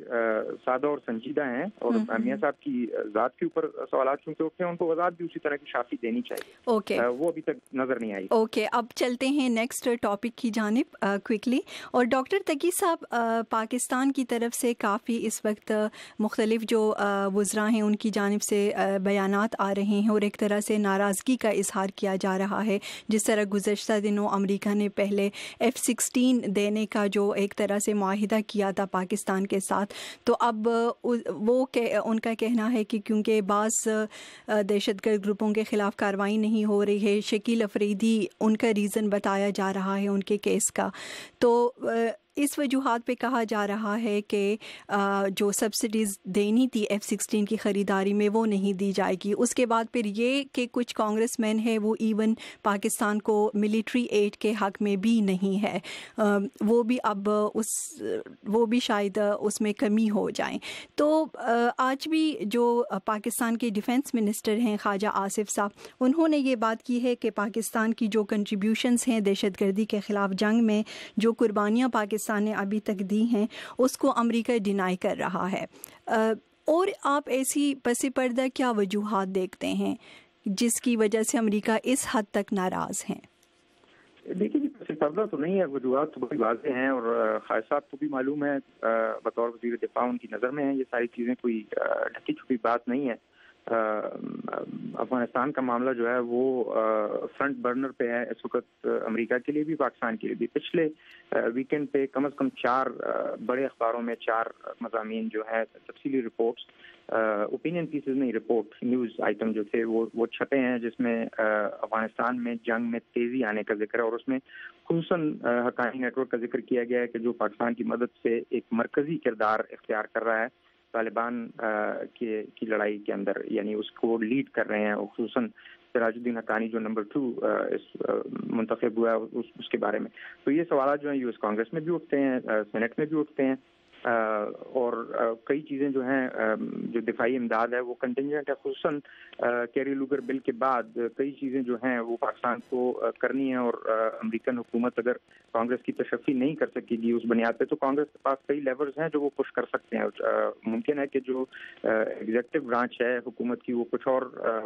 سادہ اور سنجیدہ ہیں، اور میاں صاحب کی ذات کے اوپر سوالات چونکہ اٹھے ہیں ان کو وضاحت بھی اسی طرح کی شافی دینی چاہیے. وہ ابھی تک نظر نہیں آئی. اب چلتے ہیں نیکسٹ ٹاپک کی جانب کوئکلی. اور ڈاکٹر تقی صاحب، پاکستان کی طرف سے کافی اس وقت مختلف جو وزراء ہیں ان کی جانب سے بیانات آ رہے ہیں اور ایک طرح سے ناراضگی کا اظہار کیا جا رہا ہے. جس طرح گزشتہ دنوں امریکہ نے پہلے F-16 دینے کا جو ایک طرح سے معاہدہ کیا تھا پاکستان کے ساتھ، تو اب وہ ان کا کہنا ہے کہ کیونکہ بعض دہشت گرد گروپوں کے خلاف کارروائی نہیں ہو رہی ہے، شکیل افریدی ان کا ریزن بتایا جا رہا ہے ان کے کیس کا، تو اس وجوہات پہ کہا جا رہا ہے کہ جو سبسڈیز دینی تھی F-16 کی خریداری میں وہ نہیں دی جائے گی. اس کے بعد پھر یہ کہ کچھ کانگریس مین ہیں وہ ایون پاکستان کو ملٹری ایڈ کے حق میں بھی نہیں ہے، وہ بھی اب وہ بھی شاید اس میں کمی ہو جائیں. تو آج بھی جو پاکستان کے ڈیفنس منسٹر ہیں خواجہ آصف صاحب، انہوں نے یہ بات کی ہے کہ پاکستان کی جو کنٹریبیوشنز ہیں دہشت گردی کے خلاف جنگ میں، جو قربانیاں پاکستان نے ابھی تک دی ہیں، اس کو امریکہ ڈینائی کر رہا ہے. اور آپ ایسی پس پردہ کیا وجوہات دیکھتے ہیں جس کی وجہ سے امریکہ اس حد تک ناراض ہیں؟ دیکھیے پس پردہ تو نہیں ہے، وجوہات تو بڑی واضح ہیں، اور خواجہ صاحب کو بھی معلوم ہے، بطور وزیر دفاع ان کی نظر میں ہے یہ ساری چیزیں کوئی ڈھکی چھپی بات نہیں ہے. افغانستان کا معاملہ جو ہے وہ فرنٹ برنر پہ ہے اس وقت، امریکہ کے لیے بھی پاکستان کے لیے بھی. پچھلے ویکینڈ پہ کم از کم 4 بڑے اخباروں میں 4 مضامین جو ہے تفصیلی رپورٹس، اوپینین پیسز نہیں، رپورٹ نیوز آئٹم جو تھے وہ چھپے ہیں، جس میں افغانستان میں جنگ میں تیزی آنے کا ذکر ہے، اور اس میں خصوصاً حقانی نیٹ ورک کا ذکر کیا گیا ہے کہ جو پاکستان کی مدد سے ایک مرکزی کردار اختیار کر رہا ہے طالبان کی لڑائی کے اندر، یعنی اس کو لیڈ کر رہے ہیں، خصوصاً سراج الدین حقانی جو نمبر 2 منتخب ہوا ہے اس کے بارے میں. تو یہ سوالات جو ہیں US کانگریس میں بھی اٹھتے ہیں، سینٹ میں بھی اٹھتے ہیں، اور کئی چیزیں جو ہیں جو دفاعی امداد ہے وہ کنٹینجنٹ ہے، خصوصاً کیری لوگر بل کے بعد کئی چیزیں جو ہیں وہ پاکستان کو کرنی ہیں، اور امریکن حکومت اگر کانگریس کی تشفی نہیں کر سکے گی اس بنیاد پہ تو کانگریس کے پاس کئی لیورز ہیں جو وہ پش کر سکتے ہیں. ممکن ہے کہ جو ایگزیکٹو برانچ ہے حکومت کی وہ کچھ اور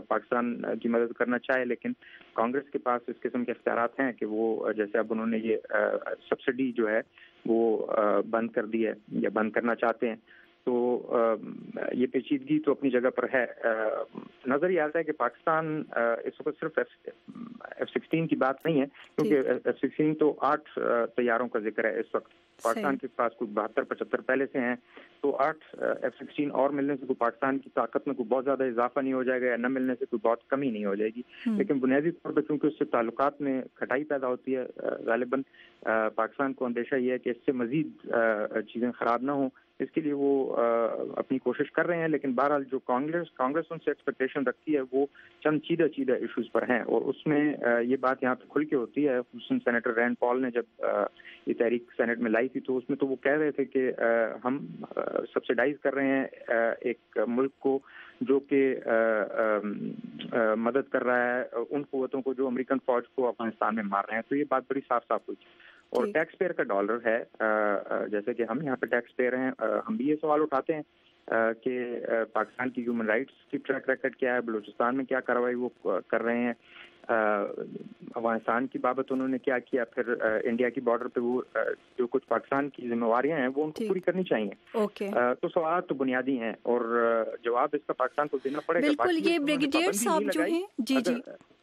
پاکستان کی مدد کرنا چاہے، لیکن کانگریس کے پاس اس قسم کے اختیارات ہیں کہ وہ جیسے اب انہوں نے یہ سبسڈی جو ہے وہ بند کر دی ہے یا بند کرنا چاہتے ہیں. تو یہ پیچیدگی تو اپنی جگہ پر ہے. نظر یہ آتا ہے کہ پاکستان اس وقت صرف F-16 کی بات نہیں ہے، کیونکہ F-16 تو 8 طیاروں کا ذکر ہے اس وقت. پاکستان کے پاس کوئی 72-75 پہلے سے ہیں، تو 8 F-16 اور ملنے سے کوئی پاکستان کی طاقت میں کوئی بہت زیادہ اضافہ نہیں ہو جائے گا، یا نہ ملنے سے کوئی بہت کمی نہیں ہو جائے گی. لیکن بنیادی طور پر چونکہ اس سے تعلقات میں کھٹائی پیدا ہوتی ہے، غالباً پاکستان کو اندیشہ یہ ہے کہ اس سے مزید چیزیں خراب نہ ہوں، اس کے لیے وہ اپنی کوشش کر رہے ہیں. لیکن بہرحال جو کانگریس ان سے ایکسپیکٹیشن رکھتی ہے وہ چند چیدہ ایشوز پر ہیں، اور اس میں یہ بات یہاں پہ کھل کے ہوتی ہے. خصوصاً سینیٹر رینڈ پال نے جب یہ تحریک سینٹ میں لائی تھی تو اس میں تو وہ کہہ رہے تھے کہ ہم سبسیڈائز کر رہے ہیں ایک ملک کو جو کہ مدد کر رہا ہے ان قوتوں کو جو امریکن فوج کو افغانستان میں مار رہے ہیں. تو یہ بات بڑی صاف ہوئی. اور ٹیکس پیئر کا ڈالر ہے، جیسے کہ ہم یہاں پہ ٹیکس پیئر ہیں، ہم بھی یہ سوال اٹھاتے ہیں کہ پاکستان کی ہیومن رائٹس کی ٹریک ریکارڈ کیا ہے، بلوچستان میں کیا کارروائی وہ کر رہے ہیں، افغانستان کی بابت انہوں نے کیا کیا، پھر انڈیا کی بارڈر پہ وہ جو کچھ پاکستان کی ذمہ داریاں ہیں وہ ان کو پوری کرنی چاہیے. تو سوالات تو بنیادی ہیں اور جواب اس کا پاکستان کو دینا پڑے گا. بالکل. یہ بریگیڈیئر صاحب جو ہیں، جی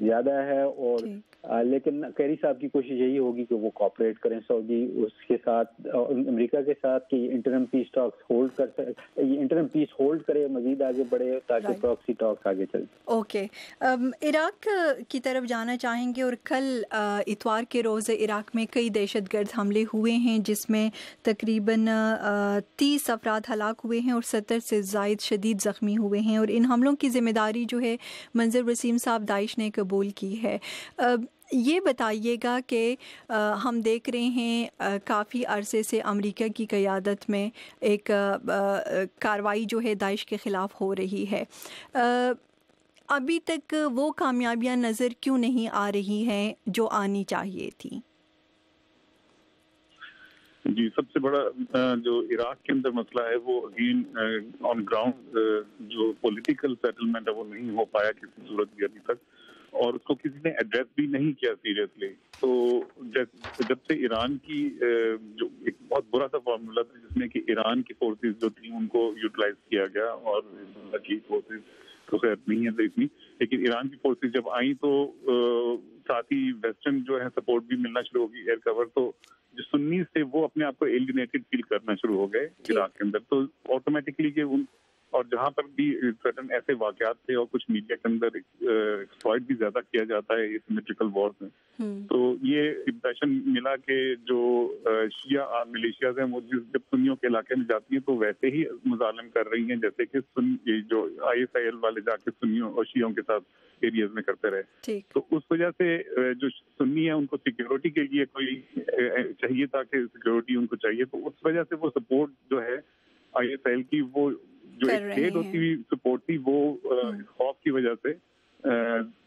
زیادہ ہے، اور لیکن کیری صاحب کی کوشش یہی ہوگی کہ وہ کوآپریٹ کریں سعودی اس کے ساتھ، امریکہ کے ساتھ، کہ انٹرم پیس ٹاکس ہولڈ کر سکے، انٹرم پیس ہولڈ کرے، مزید آگے بڑھے تاکہ پراکسی ٹاکس آگے چلے۔ اوکے، عراق کی طرف جانا چاہیں گے، اور کل اتوار کے روز عراق میں کئی دہشت گرد حملے ہوئے ہیں جس میں تقریباً 30 افراد ہلاک ہوئے ہیں اور 70 سے زائد شدید زخمی ہوئے ہیں، اور ان حملوں کی ذمہ داری جو ہے منظر وسیم صاحب داعش نے قبول کی ہے۔ یہ بتائیے گا کہ ہم دیکھ رہے ہیں کافی عرصے سے امریکہ کی قیادت میں ایک کارروائی جو ہے داعش کے خلاف ہو رہی ہے، ابھی تک وہ کامیابیاں نظر کیوں نہیں آ رہی ہیں جو آنی چاہیے تھی؟ جی، سب سے بڑا جو عراق کے اندر مسئلہ ہے وہ اگین آن گراؤنڈ جو پولیٹیکل سیٹلمنٹ ہے وہ نہیں ہو پایا کسی صورت بھی ابھی تک، اور اس کو کسی نے ایڈریس بھی نہیں کیا سیریسلی۔ تو جب سے ایران کی جو ایک بہت برا سا فارمولا تھا جس میں کہ ایران کی فورسز جو تھیں ان کو یوٹیلائز کیا گیا، اور کی فورسز تو خیر نہیں ہے اتنی، لیکن ایران کی فورسز جب آئیں تو ساتھ ہی ویسٹرن جو ہے سپورٹ بھی ملنا شروع ہوگی، ایئر کور، تو جو سنی سے وہ اپنے آپ کو ایلینیٹڈ فیل کرنا شروع ہو گئے عراق کے اندر، تو آٹومیٹکلی کہ ان، اور جہاں پر بھی سرٹن ایسے واقعات تھے اور کچھ میڈیا کے اندر ایکسپلائٹ بھی زیادہ کیا جاتا ہے سیمیٹریکل وارز میں، تو یہ امپریشن ملا کہ جو شیعہ ملیشیاز ہیں وہ جب سنیوں کے علاقے میں جاتی ہیں تو ویسے ہی مظالم کر رہی ہیں جیسے کہ جو ISIL والے جا کے سنیوں اور شیعوں کے ساتھ ایریاز میں کرتے رہے۔ تو اس وجہ سے جو سنی ہے ان کو سیکیورٹی کے لیے کوئی چاہیے تھا کہ سیکیورٹی ان کو چاہیے، تو اس وجہ سے وہ سپورٹ جو ہے ISIL کی، وہ جو ایک ڈیٹ ہوتی ہوئی سپورٹ تھی، وہ خوف کی وجہ سے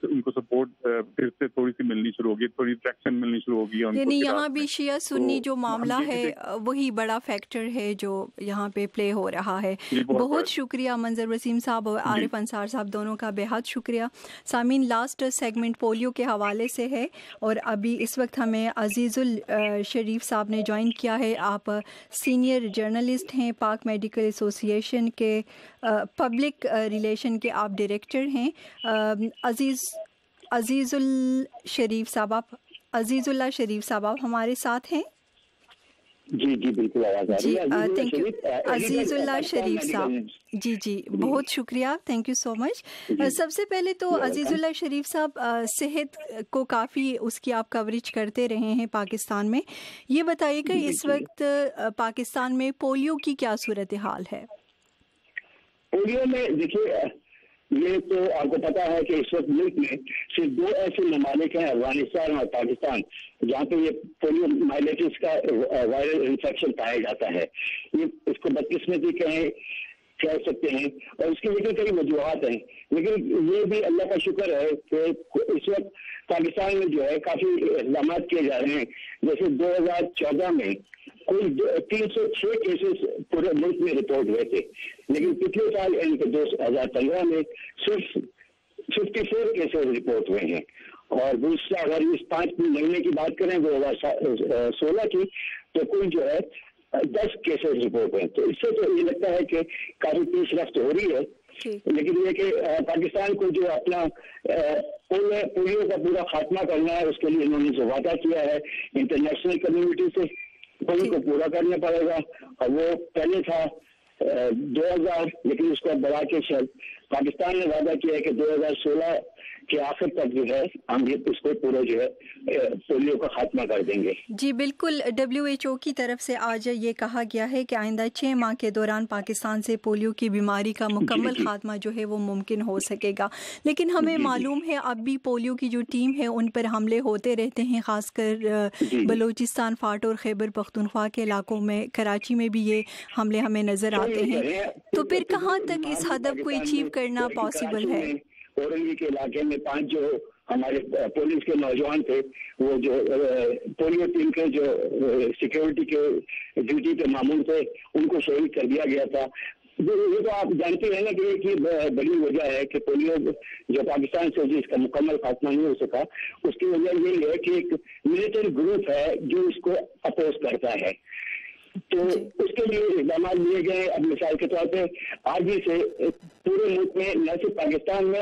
ان کو سپورٹ پھر سے تھوڑی سی ملنی شروع ہوگی، تھوڑی ٹریکشن ملنی شروع ہوگی، یعنی یہاں بھی شیعہ سنی جو معاملہ ہے وہی بڑا فیکٹر ہے جو یہاں پہ پلے ہو رہا ہے۔ بہت شکریہ منظر وسیم صاحب اور عارف انصار صاحب، دونوں کا بہت شکریہ۔ سامعین، لاسٹ سیگمنٹ پولیو کے حوالے سے ہے، اور ابھی اس وقت ہمیں عزیز الشریف صاحب نے جوائن کیا ہے۔ آپ سینئر جرنلسٹ ہیں، پاک میڈیکل ایسوسی ایشن کے پبلک ریلیشن کے آپ ڈائریکٹر ہیں۔ عزیز اللہ شریف صاحب آپ ہمارے ساتھ ہیں؟ جی جی بالکل آواز آ رہی ہے۔ تھینک یو عزیز اللہ شریف صاحب، جی بہت شکریہ، تھینک یو سو مچ۔ سب سے پہلے تو عزیز اللہ شریف صاحب، صحت کو کافی اس کی آپ کوریج کرتے رہے ہیں پاکستان میں، یہ بتائیے کہ اس وقت پاکستان میں پولیو کی کیا صورتحال ہے؟ پولیو میں دیکھیے، یہ تو آپ کو پتا ہے کہ اس وقت ملک میں صرف 2 ایسے ممالک ہیں، افغانستان اور پاکستان، جہاں پہ یہ پولیو مائلیٹس کا وائرل انفیکشن پایا جاتا ہے۔ یہ اس کو بدقسمتی کہہ سکتے ہیں، اور اس کی لیکن کئی وجوہات ہیں، لیکن یہ بھی اللہ کا شکر ہے کہ اس وقت پاکستان میں جو ہے کافی اقدامات کیے جا رہے ہیں۔ جیسے 2014 میں کل 306 کیسز پورے ملک میں رپورٹ ہوئے تھے، لیکن پچھلے سال یعنی کہ 2015 میں صرف 54 کیسز رپورٹ ہوئے ہیں، اور دوسرا اگر اس 5 مہینے کی بات کریں 2016 کی، تو کل جو ہے 10 کیسز رپورٹ ہوئے۔ تو اس سے تو یہ لگتا ہے کہ کافی پیش رفت ہو رہی ہے، لیکن یہ کہ پاکستان کو جو اپنا پولیو کا پورا خاتمہ کرنا ہے، اس کے لیے انہوں نے جو وعدہ کیا ہے انٹرنیشنل کمیونٹی سے، ان کو پورا کرنا پڑے گا۔ اور وہ پہلے تھا 2000، لیکن اس کو بڑھا کے پاکستان نے وعدہ کیا ہے کہ 2016 کے آخر تک جو ہے ہم اس کو پورا جو ہے پولیو کا خاتمہ کر دیں گے۔ جی بالکل، WHO کی طرف سے آج یہ کہا گیا ہے کہ آئندہ 6 ماہ کے دوران پاکستان سے پولیو کی بیماری کا مکمل خاتمہ جو ہے وہ ممکن ہو سکے گا، لیکن ہمیں معلوم ہے اب بھی پولیو کی جو ٹیم ہے ان پر حملے ہوتے رہتے ہیں، خاص کر بلوچستان، فاٹ اور خیبر پختونخوا کے علاقوں میں، کراچی میں بھی یہ حملے ہمیں نظر آتے ہیں۔ تو پھر کہاں تک اس ہدف کو اچیو کرنا پاسبل ہے؟ اورنگی کے علاقے میں 5 جو ہمارے پولیس کے نوجوان تھے، وہ جو پولیو ٹیم کے جو سیکیورٹی کے ڈیوٹی پہ معمول تھے، ان کو شہید کر دیا گیا تھا۔ یہ تو آپ جانتے ہیں نا کہ ایک ہی بڑی وجہ ہے کہ پولیو جو پاکستان سے جس کا مکمل خاتمہ نہیں ہو سکا، اس کی وجہ یہی ہے کہ ایک ملیٹنٹ گروپ ہے جو اس کو اپوز کرتا ہے۔ تو اس کے لیے اقدامات لیے گئے۔ اب مثال کے طور پہ آج ہی سے پورے ملک میں، نہ صرف پاکستان میں